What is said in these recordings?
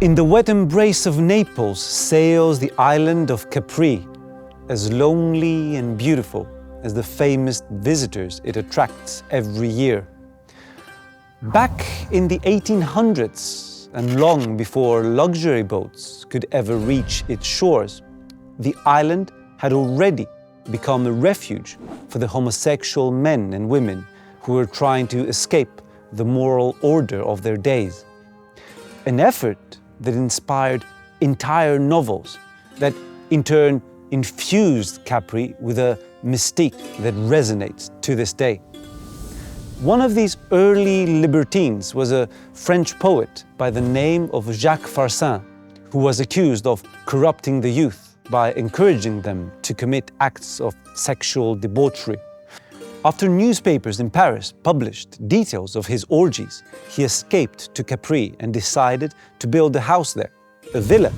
In the wet embrace of Naples sails the island of Capri, as lonely and beautiful as the famous visitors it attracts every year. Back in the 1800s, and long before luxury boats could ever reach its shores, the island had already become a refuge for the homosexual men and women who were trying to escape the moral order of their days. An effort that inspired entire novels, that in turn infused Capri with a mystique that resonates to this day. One of these early libertines was a French poet by the name of Jacques Fersen, who was accused of corrupting the youth by encouraging them to commit acts of sexual debauchery. After newspapers in Paris published details of his orgies, he escaped to Capri and decided to build a house there, a villa,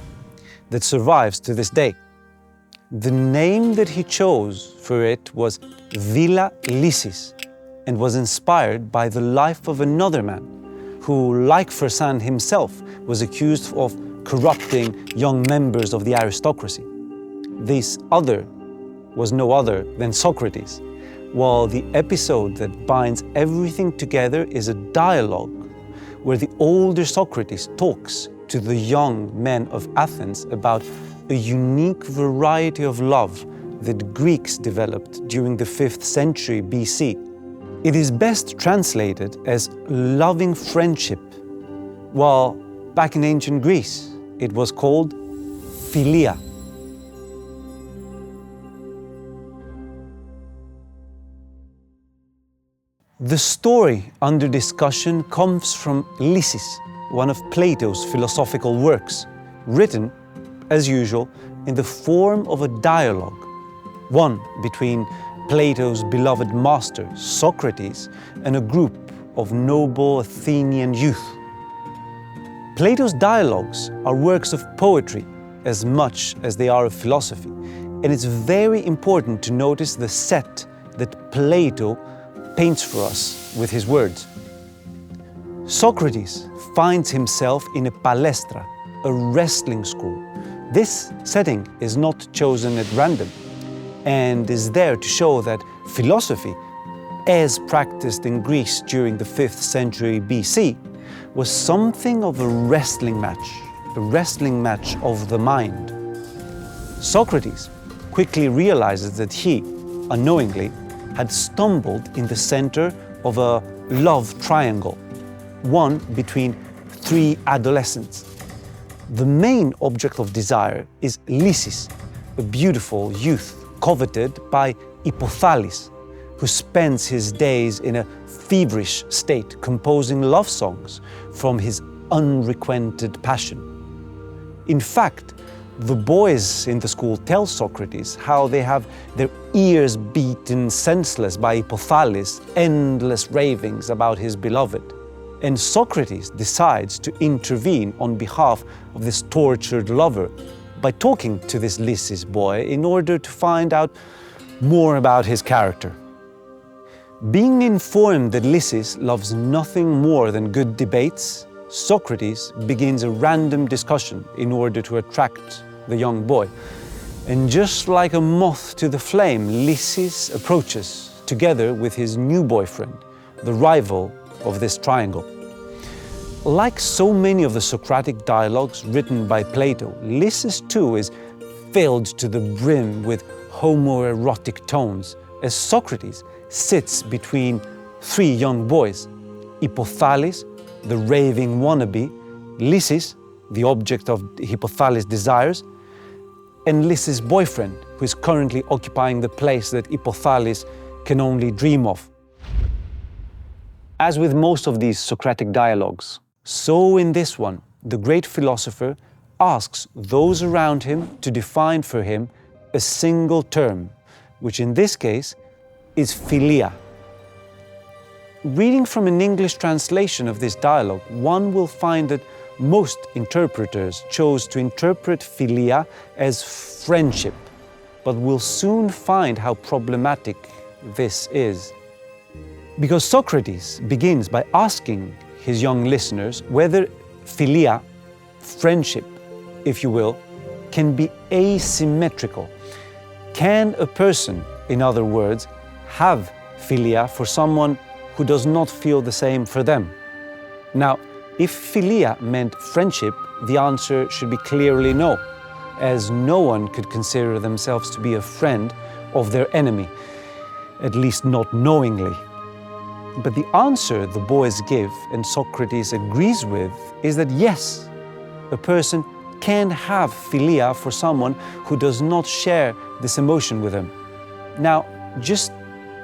that survives to this day. The name that he chose for it was Villa Lysis, and was inspired by the life of another man who, like Fersen himself, was accused of corrupting young members of the aristocracy. This other was no other than Socrates, while the episode that binds everything together is a dialogue where the older Socrates talks to the young men of Athens about a unique variety of love that Greeks developed during the 5th century BC. It is best translated as loving friendship, while back in ancient Greece it was called Philia. The story under discussion comes from Lysis, one of Plato's philosophical works, written, as usual, in the form of a dialogue, one between Plato's beloved master, Socrates, and a group of noble Athenian youth. Plato's dialogues are works of poetry as much as they are of philosophy, and it's very important to notice the set that Plato paints for us with his words. Socrates finds himself in a palestra, a wrestling school. This setting is not chosen at random, and is there to show that philosophy, as practiced in Greece during the 5th century BC, was something of a wrestling match of the mind. Socrates quickly realizes that he, unknowingly, had stumbled in the center of a love triangle, one between 3 adolescents. The main object of desire is Lysis, a beautiful youth coveted by Hypothalys, who spends his days in a feverish state composing love songs from his unrequited passion. In fact, the boys in the school tell Socrates how they have their ears beaten senseless by Hypothalys' endless ravings about his beloved. And Socrates decides to intervene on behalf of this tortured lover by talking to this Lysis boy in order to find out more about his character. Being informed that Lysis loves nothing more than good debates, Socrates begins a random discussion in order to attract the young boy. And just like a moth to the flame, Lysis approaches together with his new boyfriend, the rival of this triangle. Like so many of the Socratic dialogues written by Plato, Lysis too is filled to the brim with homoerotic tones, as Socrates sits between 3 young boys: Hypothalys, the raving wannabe, Lysis, the object of Hypothalys' desires, and Lysis' boyfriend, who is currently occupying the place that Hypothalys can only dream of. As with most of these Socratic dialogues, so in this one, the great philosopher asks those around him to define for him a single term, which in this case is philia. Reading from an English translation of this dialogue, one will find that most interpreters chose to interpret philia as friendship, but will soon find how problematic this is. Because Socrates begins by asking his young listeners whether philia, friendship, if you will, can be asymmetrical. Can a person, in other words, have philia for someone who does not feel the same for them? Now, if philia meant friendship, the answer should be clearly no, as no one could consider themselves to be a friend of their enemy, at least not knowingly. But the answer the boys give, and Socrates agrees with, is that yes, a person can have philia for someone who does not share this emotion with him. Now, just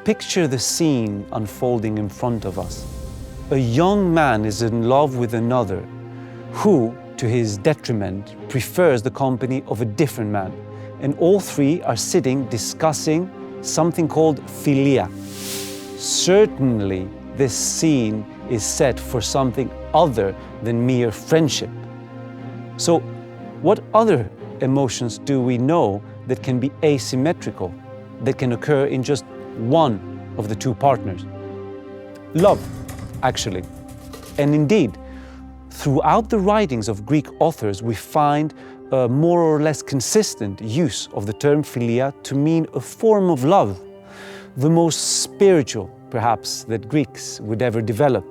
picture the scene unfolding in front of us. A young man is in love with another who, to his detriment, prefers the company of a different man. And all three are sitting discussing something called philia. Certainly, this scene is set for something other than mere friendship. So, what other emotions do we know that can be asymmetrical, that can occur in just one of the two partners? Love, actually. And indeed, throughout the writings of Greek authors, we find a more or less consistent use of the term philia to mean a form of love, the most spiritual, perhaps, that Greeks would ever develop.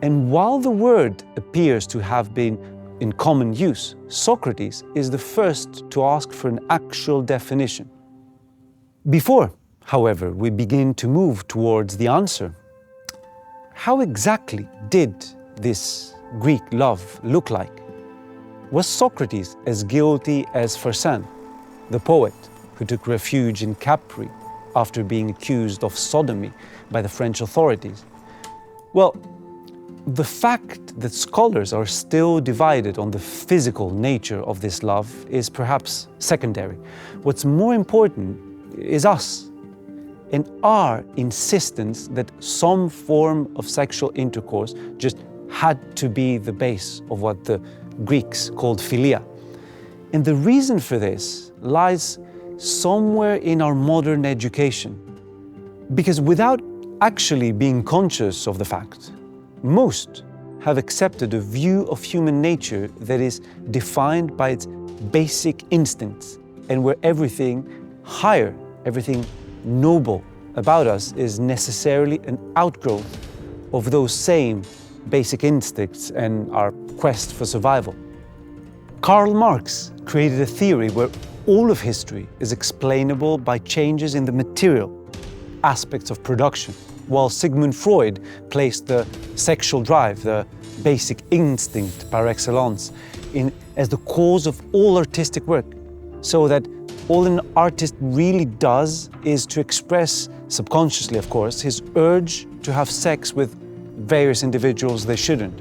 And while the word appears to have been in common use, Socrates is the first to ask for an actual definition. Before, however, we begin to move towards the answer, how exactly did this Greek love look like? Was Socrates as guilty as Fersen, the poet who took refuge in Capri after being accused of sodomy by the French authorities? Well, the fact that scholars are still divided on the physical nature of this love is perhaps secondary. What's more important is us and our insistence that some form of sexual intercourse just had to be the base of what the Greeks called philia. And the reason for this lies somewhere in our modern education. Because without actually being conscious of the fact, most have accepted a view of human nature that is defined by its basic instincts, and where everything higher, everything noble about us is necessarily an outgrowth of those same basic instincts and our quest for survival. Karl Marx created a theory where all of history is explainable by changes in the material aspects of production, while Sigmund Freud placed the sexual drive, the basic instinct par excellence, as the cause of all artistic work, so that all an artist really does is to express, subconsciously of course, his urge to have sex with various individuals they shouldn't.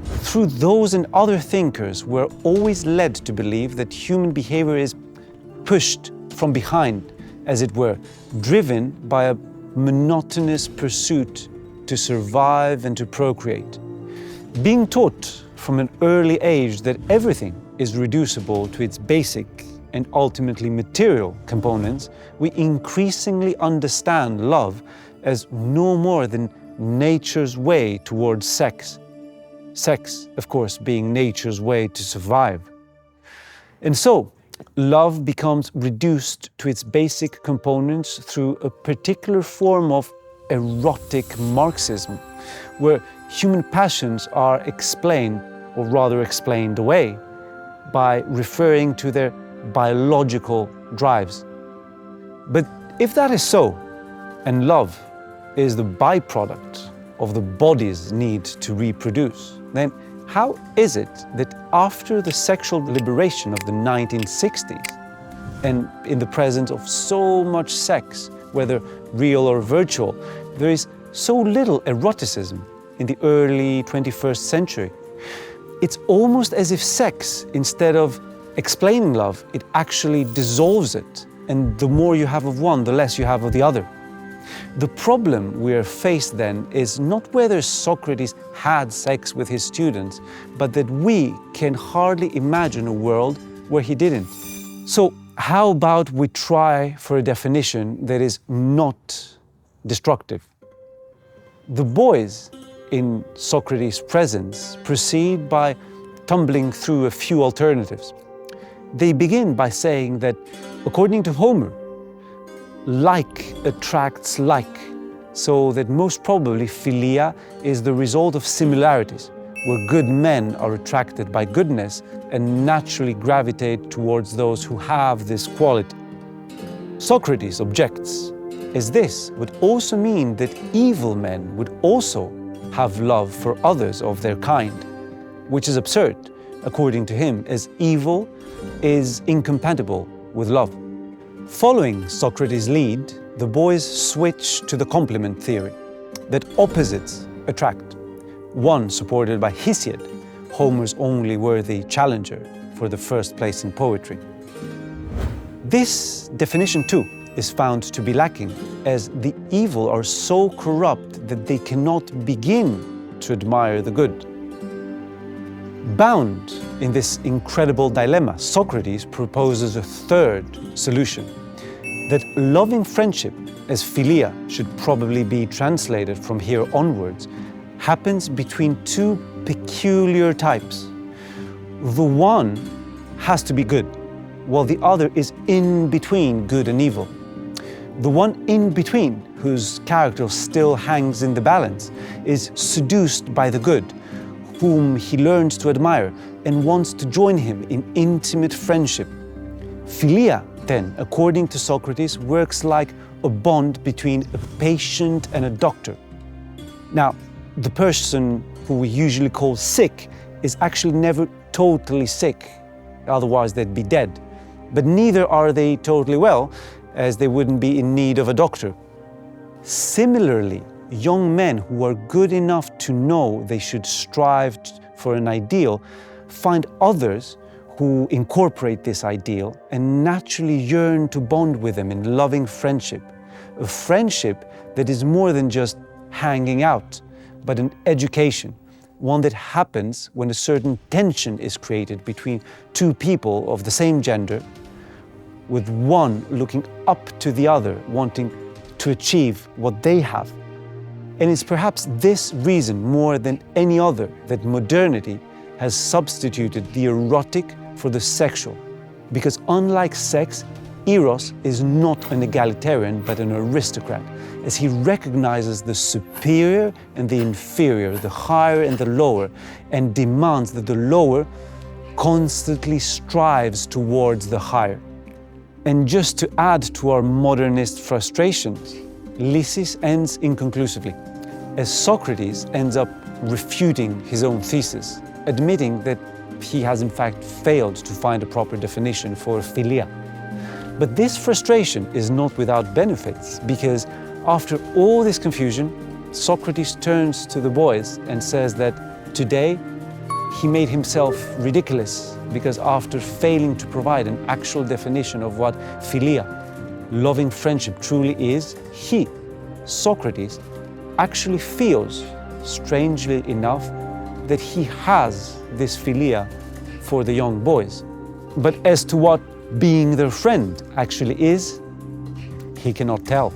Through those and other thinkers, we're always led to believe that human behavior is pushed from behind, as it were, driven by a monotonous pursuit to survive and to procreate. Being taught from an early age that everything is reducible to its basic and ultimately material components, we increasingly understand love as no more than nature's way towards sex. Sex, of course, being nature's way to survive. And so, love becomes reduced to its basic components through a particular form of erotic Marxism, where human passions are explained, or rather explained away, by referring to their biological drives. But if that is so, and love is the byproduct of the body's need to reproduce, then how is it that after the sexual liberation of the 1960s, and in the presence of so much sex, whether real or virtual, there is so little eroticism in the early 21st century? It's almost as if sex, instead of explaining love, it actually dissolves it. And the more you have of one, the less you have of the other. The problem we are faced then is not whether Socrates had sex with his students, but that we can hardly imagine a world where he didn't. So how about we try for a definition that is not destructive? The boys in Socrates' presence proceed by tumbling through a few alternatives. They begin by saying that, according to Homer, like attracts like, so that most probably Philia is the result of similarities, where good men are attracted by goodness and naturally gravitate towards those who have this quality. Socrates objects, as this would also mean that evil men would also have love for others of their kind, which is absurd, according to him, as evil is incompatible with love. Following Socrates' lead, the boys switch to the complement theory, that opposites attract, one supported by Hesiod, Homer's only worthy challenger for the first place in poetry. This definition too is found to be lacking, as the evil are so corrupt that they cannot begin to admire the good. Bound in this incredible dilemma, Socrates proposes a third solution, that loving friendship, as Philia should probably be translated from here onwards, happens between two peculiar types. The one has to be good, while the other is in between good and evil. The one in between, whose character still hangs in the balance, is seduced by the good, whom he learns to admire and wants to join him in intimate friendship. Philia, then, according to Socrates, works like a bond between a patient and a doctor. Now, the person who we usually call sick is actually never totally sick, otherwise they'd be dead. But neither are they totally well, as they wouldn't be in need of a doctor. Similarly, young men who are good enough to know they should strive for an ideal find others who incorporate this ideal and naturally yearn to bond with them in loving friendship. A friendship that is more than just hanging out, but an education, one that happens when a certain tension is created between two people of the same gender, with one looking up to the other, wanting to achieve what they have. And it's perhaps this reason more than any other that modernity has substituted the erotic for the sexual. Because unlike sex, Eros is not an egalitarian but an aristocrat, as he recognizes the superior and the inferior, the higher and the lower, and demands that the lower constantly strives towards the higher. And just to add to our modernist frustrations, Lysis ends inconclusively, as Socrates ends up refuting his own thesis, admitting that he has in fact failed to find a proper definition for Philia. But this frustration is not without benefits, because after all this confusion, Socrates turns to the boys and says that today he made himself ridiculous, because after failing to provide an actual definition of what Philia, loving friendship, truly is, he, Socrates, actually feels, strangely enough, that he has this Philia for the young boys. But as to what being their friend actually is, he cannot tell.